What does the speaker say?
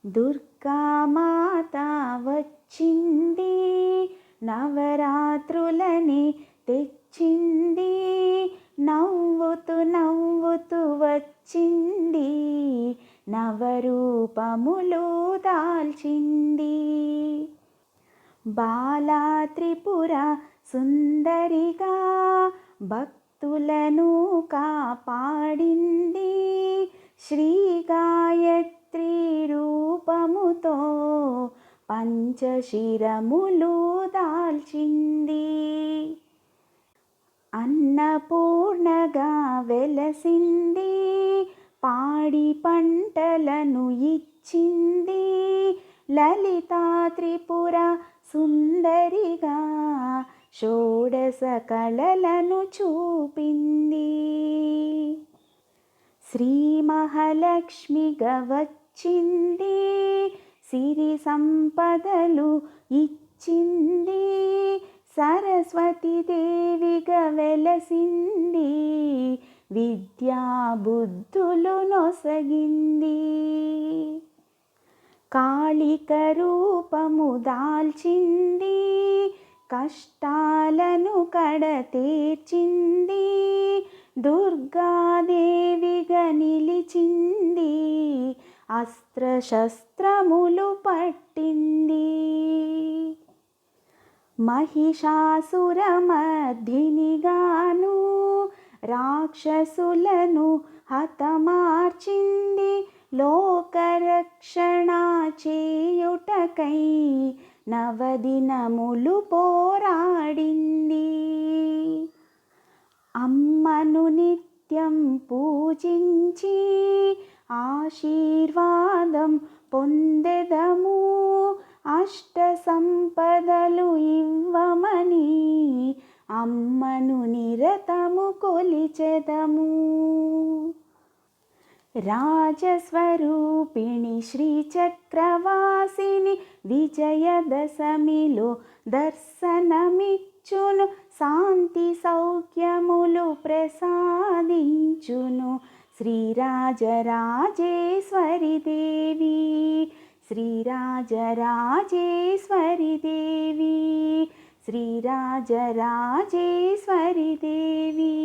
దుర్గామాత వచ్చింది, నవరాత్రులని తెచ్చింది, నవ్వుతూ నవ్వుతూ వచ్చింది, నవరూపములు దాల్చింది. బాలా త్రిపుర సుందరిగా భక్తులను కాపాడింది, శ్రీ గాయత్రి రూపముతో పంచశిరములు దాల్చింది. అన్నపూర్ణగా వెలసింది, పాడి పంటలను ఇచ్చింది, లలితా త్రిపుర సుందరిగా షోడశ కళలను చూపింది. శ్రీ మహాలక్ష్మిగా వచ్చింది, సిరి సంపదలు ఇచ్చింది, సరస్వతి దేవిగా వెలసింది, విద్యా బుద్ధులు నొసగింది. కాళిక రూపము దాల్చింది, కష్టాలను కడతీర్చింది, దుర్గాదేవిగా నిలిచింది, అస్త్రశస్త్రములు పట్టింది. మహిషాసురమర్ధినిగాను రాక్షసులను హతమార్చింది, లోకరక్షణ చేయుటకై నవదినములు పోరాడింది. అమ్మను నిత్యం పూజించి ఆశీర్వాదం పొందెదము, అష్ట సంపదలు ఇవ్వమని అమ్మను నిరతము కొలిచెదము. రాజస్వరూపిణి శ్రీచక్రవాసిని విజయదశమిలో దర్శనమిచ్చును, శాంతి సౌఖ్యములు ప్రసాదించును. శ్రీరాజరాజేశ్వరి దేవి, శ్రీరాజరాజేశ్వరి దేవి, శ్రీరాజరాజేశ్వరి దేవి.